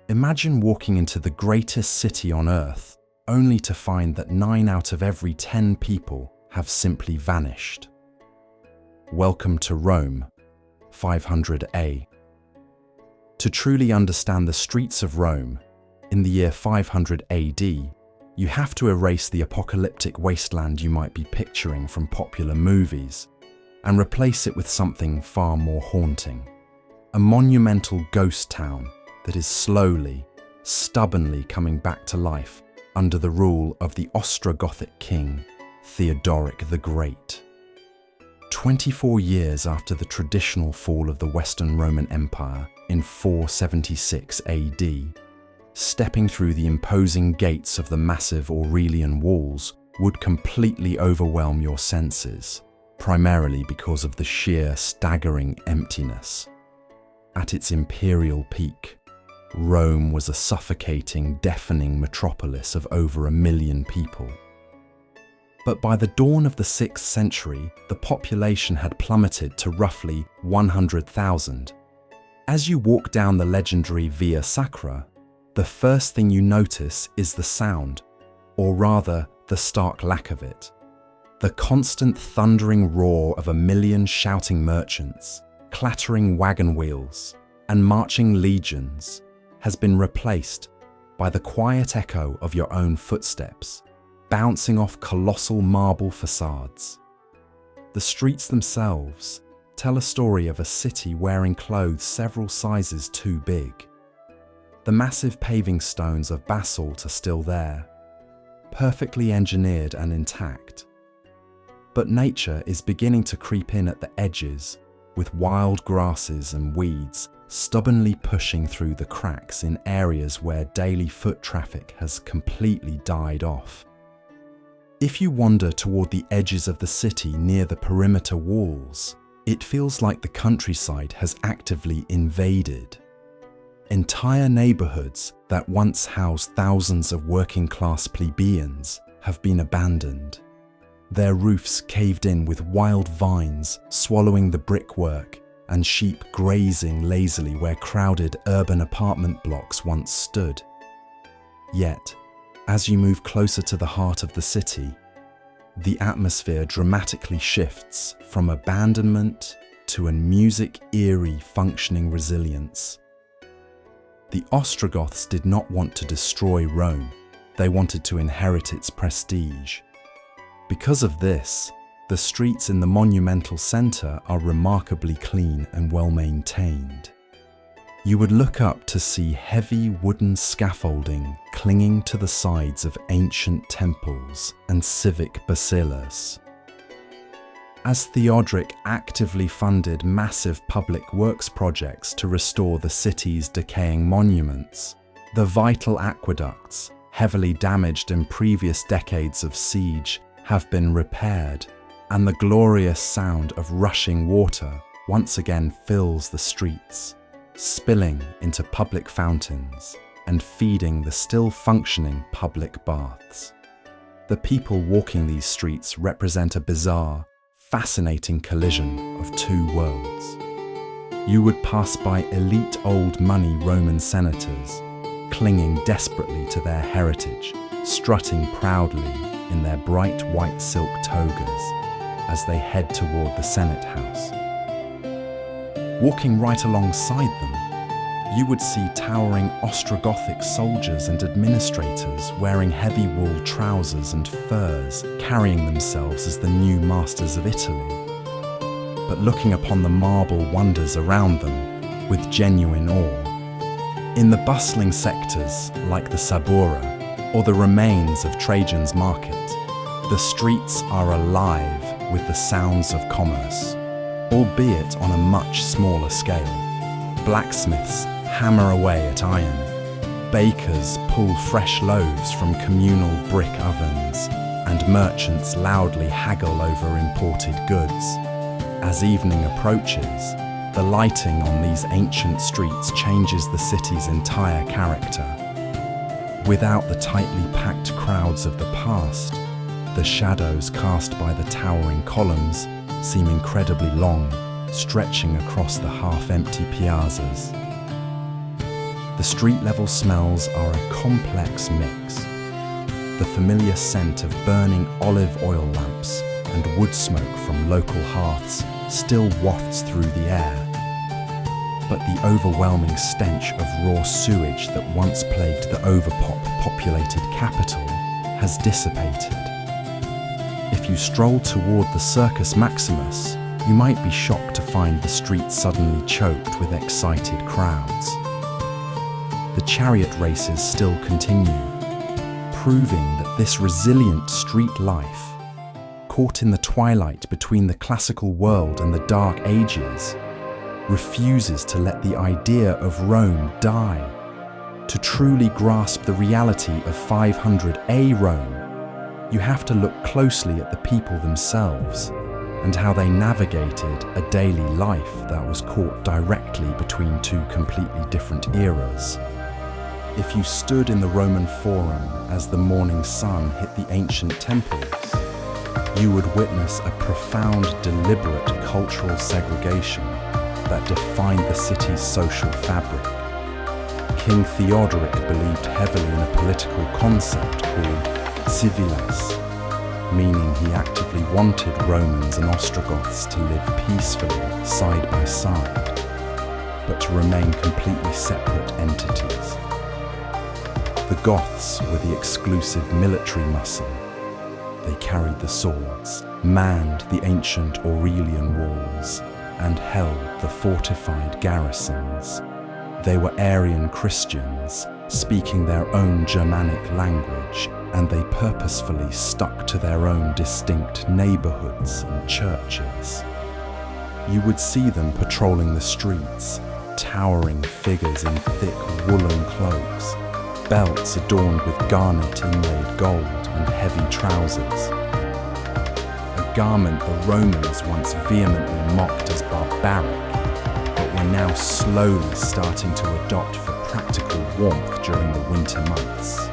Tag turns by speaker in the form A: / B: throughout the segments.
A: Imagine walking into the greatest city on Earth, only to find that 9 out of every 10 people have simply vanished. Welcome to Rome, 500 A. To truly understand the streets of Rome, in the year 500 AD, you have to erase the apocalyptic wasteland you might be picturing from popular movies and replace it with something far more haunting. A monumental ghost town that is slowly, stubbornly coming back to life under the rule of the Ostrogothic king, Theodoric the Great. 24 years after the traditional fall of the Western Roman Empire in 476 AD, stepping through the imposing gates of the massive Aurelian walls would completely overwhelm your senses, primarily because of the sheer, staggering emptiness. At its imperial peak, Rome was a suffocating, deafening metropolis of over 1 million people. But by the dawn of the 6th century, the population had plummeted to roughly 100,000. As you walk down the legendary Via Sacra, the first thing you notice is the sound, or rather, the stark lack of it. The constant thundering roar of 1 million shouting merchants, clattering wagon wheels, and marching legions has been replaced by the quiet echo of your own footsteps, bouncing off colossal marble facades. The streets themselves tell a story of a city wearing clothes several sizes too big. The massive paving stones of basalt are still there, perfectly engineered and intact. But nature is beginning to creep in at the edges, with wild grasses and weeds stubbornly pushing through the cracks in areas where daily foot traffic has completely died off. If you wander toward the edges of the city near the perimeter walls, it feels like the countryside has actively invaded. Entire neighborhoods that once housed thousands of working-class plebeians have been abandoned. Their roofs caved in with wild vines swallowing the brickwork and sheep grazing lazily where crowded urban apartment blocks once stood. Yet, as you move closer to the heart of the city, the atmosphere dramatically shifts from abandonment to a music-eerie functioning resilience. The Ostrogoths did not want to destroy Rome, they wanted to inherit its prestige. Because of this, the streets in the monumental centre are remarkably clean and well-maintained. You would look up to see heavy wooden scaffolding clinging to the sides of ancient temples and civic basilicas. As Theodoric actively funded massive public works projects to restore the city's decaying monuments, the vital aqueducts, heavily damaged in previous decades of siege, have been repaired, and the glorious sound of rushing water once again fills the streets, spilling into public fountains and feeding the still functioning public baths. The people walking these streets represent a bizarre, fascinating collision of two worlds. You would pass by elite old money Roman senators, clinging desperately to their heritage, strutting proudly in their bright white silk togas as they head toward the Senate House. Walking right alongside them, you would see towering Ostrogothic soldiers and administrators wearing heavy wool trousers and furs, carrying themselves as the new masters of Italy, but looking upon the marble wonders around them with genuine awe. In the bustling sectors like the Sabura or the remains of Trajan's Market, the streets are alive with the sounds of commerce, albeit on a much smaller scale. Blacksmiths hammer away at iron, bakers pull fresh loaves from communal brick ovens, and merchants loudly haggle over imported goods. As evening approaches, the lighting on these ancient streets changes the city's entire character. Without the tightly packed crowds of the past, the shadows cast by the towering columns seem incredibly long, stretching across the half-empty piazzas. The street-level smells are a complex mix. The familiar scent of burning olive oil lamps and wood smoke from local hearths still wafts through the air. But the overwhelming stench of raw sewage that once plagued the overpopulated capital has dissipated. If you stroll toward the Circus Maximus, you might be shocked to find the streets suddenly choked with excited crowds. The chariot races still continue, proving that this resilient street life, caught in the twilight between the classical world and the Dark Ages, refuses to let the idea of Rome die. To truly grasp the reality of 500 Rome, you have to look closely at the people themselves and how they navigated a daily life that was caught directly between two completely different eras. If you stood in the Roman Forum as the morning sun hit the ancient temples, you would witness a profound, deliberate cultural segregation that defined the city's social fabric. King Theodoric believed heavily in a political concept called civiles, meaning he actively wanted Romans and Ostrogoths to live peacefully side by side, but to remain completely separate entities. The Goths were the exclusive military muscle. They carried the swords, manned the ancient Aurelian walls, and held the fortified garrisons. They were Arian Christians, speaking their own Germanic language, and they purposefully stuck to their own distinct neighborhoods and churches. You would see them patrolling the streets, towering figures in thick woolen cloaks, belts adorned with garnet inlaid gold and heavy trousers. A garment the Romans once vehemently mocked as barbaric, but were now slowly starting to adopt for practical warmth during the winter months.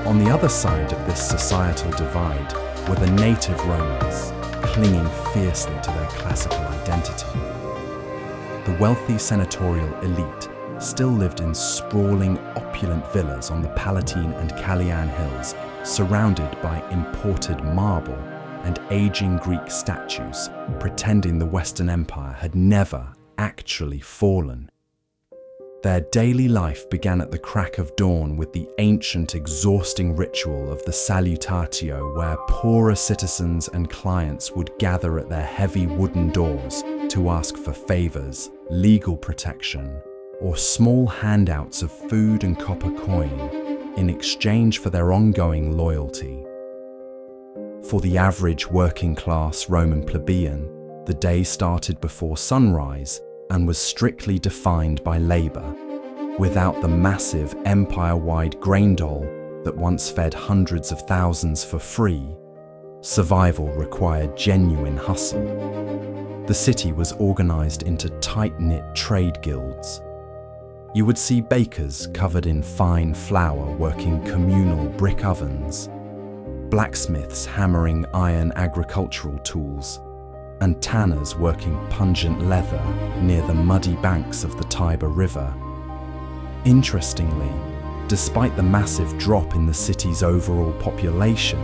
A: On the other side of this societal divide were the native Romans, clinging fiercely to their classical identity. The wealthy senatorial elite still lived in sprawling, opulent villas on the Palatine and Callian hills, surrounded by imported marble and aging Greek statues, pretending the Western Empire had never actually fallen. Their daily life began at the crack of dawn with the ancient, exhausting ritual of the salutatio, where poorer citizens and clients would gather at their heavy wooden doors to ask for favors, legal protection, or small handouts of food and copper coin in exchange for their ongoing loyalty. For the average working-class Roman plebeian, the day started before sunrise and was strictly defined by labor. Without the massive empire-wide grain dole that once fed hundreds of thousands for free, survival required genuine hustle. The city was organized into tight-knit trade guilds. You would see bakers covered in fine flour working communal brick ovens, blacksmiths hammering iron agricultural tools, and tanners working pungent leather near the muddy banks of the Tiber River. Interestingly, despite the massive drop in the city's overall population,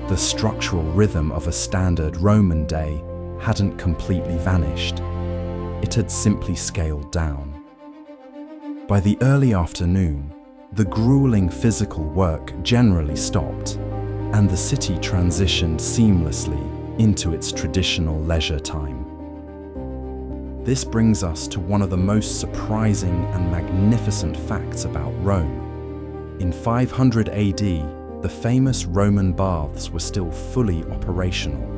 A: the structural rhythm of a standard Roman day hadn't completely vanished. It had simply scaled down. By the early afternoon, the grueling physical work generally stopped, and the city transitioned seamlessly into its traditional leisure time. This brings us to one of the most surprising and magnificent facts about Rome. In 500 AD, the famous Roman baths were still fully operational.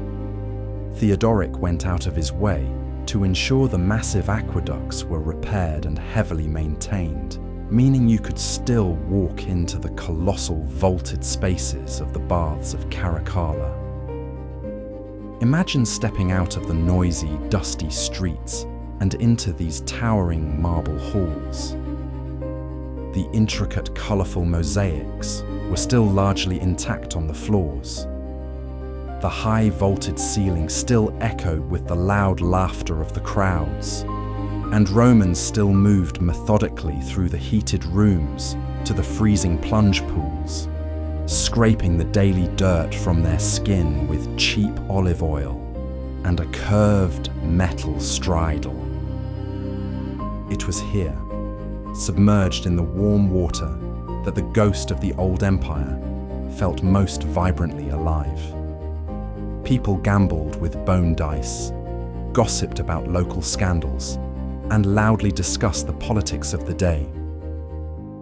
A: Theodoric went out of his way to ensure the massive aqueducts were repaired and heavily maintained, meaning you could still walk into the colossal vaulted spaces of the baths of Caracalla. Imagine stepping out of the noisy, dusty streets and into these towering marble halls. The intricate, colourful mosaics were still largely intact on the floors. The high vaulted ceiling still echoed with the loud laughter of the crowds, and Romans still moved methodically through the heated rooms to the freezing plunge pools, scraping the daily dirt from their skin with cheap olive oil and a curved metal stridle. It was here, submerged in the warm water, that the ghost of the old empire felt most vibrantly alive. People gambled with bone dice, gossiped about local scandals, and loudly discussed the politics of the day.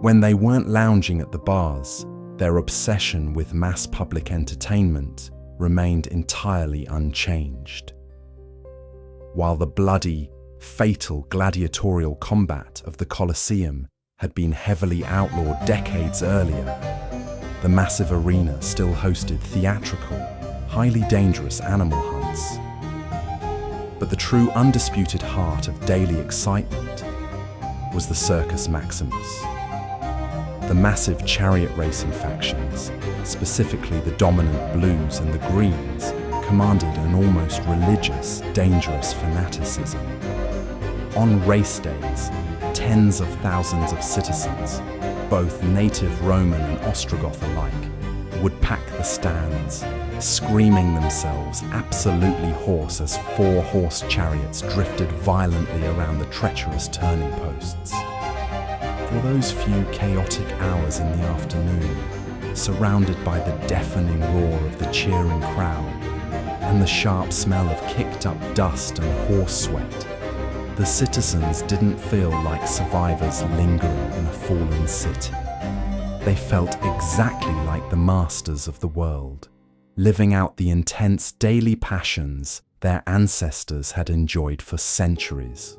A: When they weren't lounging at the bars, their obsession with mass public entertainment remained entirely unchanged. While the bloody, fatal gladiatorial combat of the Colosseum had been heavily outlawed decades earlier, the massive arena still hosted theatrical, highly dangerous animal hunts. But the true undisputed heart of daily excitement was the Circus Maximus. The massive chariot racing factions, specifically the dominant blues and the greens, commanded an almost religious, dangerous fanaticism. On race days, tens of thousands of citizens, both native Roman and Ostrogoth alike, would pack the stands, screaming themselves absolutely hoarse as four-horse chariots drifted violently around the treacherous turning posts. For those few chaotic hours in the afternoon, surrounded by the deafening roar of the cheering crowd and the sharp smell of kicked-up dust and horse sweat, the citizens didn't feel like survivors lingering in a fallen city. They felt exactly like the masters of the world, living out the intense daily passions their ancestors had enjoyed for centuries.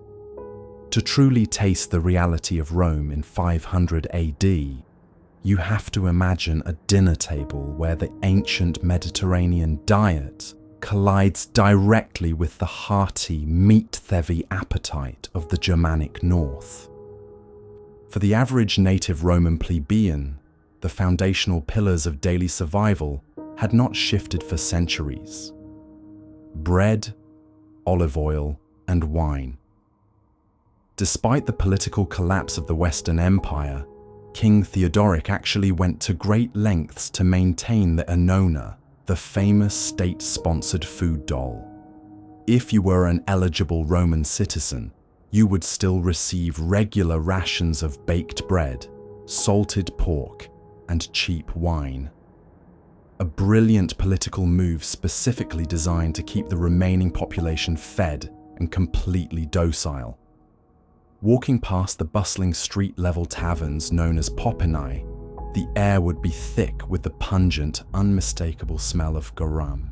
A: To truly taste the reality of Rome in 500 AD, you have to imagine a dinner table where the ancient Mediterranean diet collides directly with the hearty, meat-heavy appetite of the Germanic north. For the average native Roman plebeian, the foundational pillars of daily survival had not shifted for centuries. Bread, olive oil, and wine. Despite the political collapse of the Western Empire, King Theodoric actually went to great lengths to maintain the Annona, the famous state-sponsored food doll. If you were an eligible Roman citizen, you would still receive regular rations of baked bread, salted pork, and cheap wine. A brilliant political move specifically designed to keep the remaining population fed and completely docile. Walking past the bustling street-level taverns known as popinae, the air would be thick with the pungent, unmistakable smell of garum.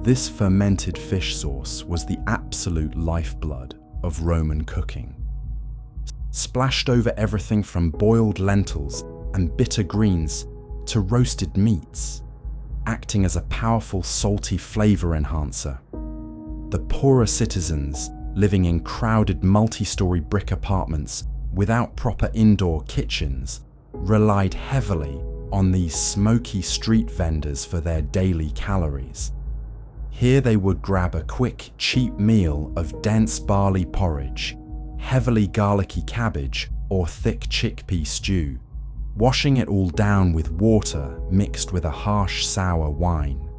A: This fermented fish sauce was the absolute lifeblood of Roman cooking. Splashed over everything from boiled lentils and bitter greens to roasted meats, acting as a powerful salty flavor enhancer. The poorer citizens, living in crowded multi-story brick apartments without proper indoor kitchens, relied heavily on these smoky street vendors for their daily calories. Here they would grab a quick, cheap meal of dense barley porridge, heavily garlicky cabbage, or thick chickpea stew, washing it all down with water mixed with a harsh, sour wine.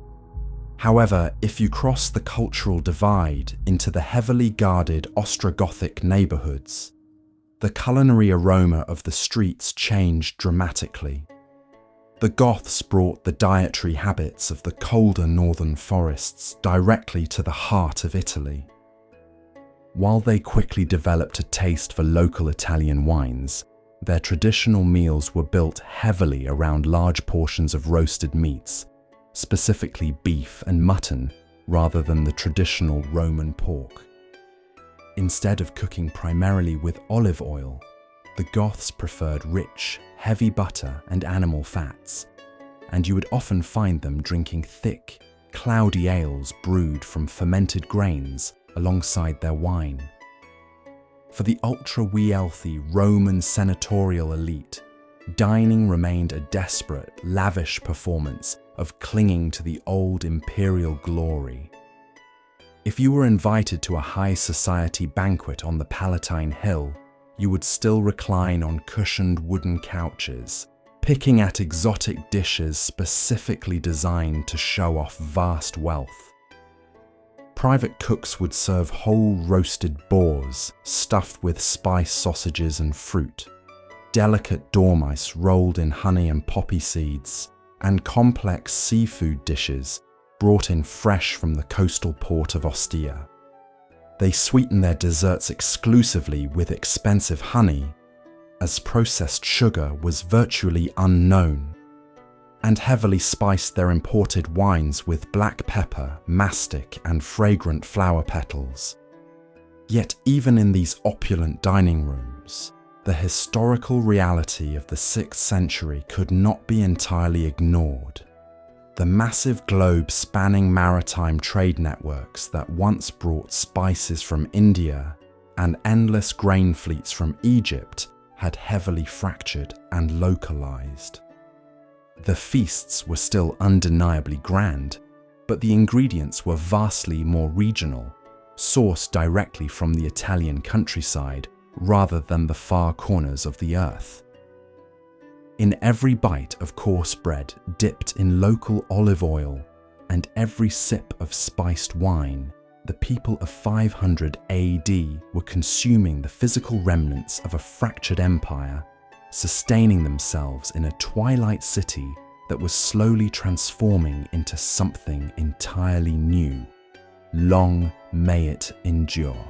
A: However, if you cross the cultural divide into the heavily guarded Ostrogothic neighborhoods, the culinary aroma of the streets changed dramatically. The Goths brought the dietary habits of the colder northern forests directly to the heart of Italy. While they quickly developed a taste for local Italian wines, their traditional meals were built heavily around large portions of roasted meats, specifically beef and mutton, rather than the traditional Roman pork. Instead of cooking primarily with olive oil, the Goths preferred rich, heavy butter and animal fats, and you would often find them drinking thick, cloudy ales brewed from fermented grains alongside their wine. For the ultra-wealthy Roman senatorial elite, dining remained a desperate, lavish performance of clinging to the old imperial glory. If you were invited to a high society banquet on the Palatine Hill, you would still recline on cushioned wooden couches, picking at exotic dishes specifically designed to show off vast wealth. Private cooks would serve whole roasted boars stuffed with spice sausages and fruit, delicate dormice rolled in honey and poppy seeds, and complex seafood dishes brought in fresh from the coastal port of Ostia. They sweeten their desserts exclusively with expensive honey, as processed sugar was virtually unknown, and heavily spiced their imported wines with black pepper, mastic, and fragrant flower petals. Yet even in these opulent dining rooms, the historical reality of the 6th century could not be entirely ignored. The massive globe-spanning maritime trade networks that once brought spices from India and endless grain fleets from Egypt had heavily fractured and localized. The feasts were still undeniably grand, but the ingredients were vastly more regional, sourced directly from the Italian countryside rather than the far corners of the earth. In every bite of coarse bread dipped in local olive oil and every sip of spiced wine, the people of 500 AD were consuming the physical remnants of a fractured empire, sustaining themselves in a twilight city that was slowly transforming into something entirely new. Long may it endure.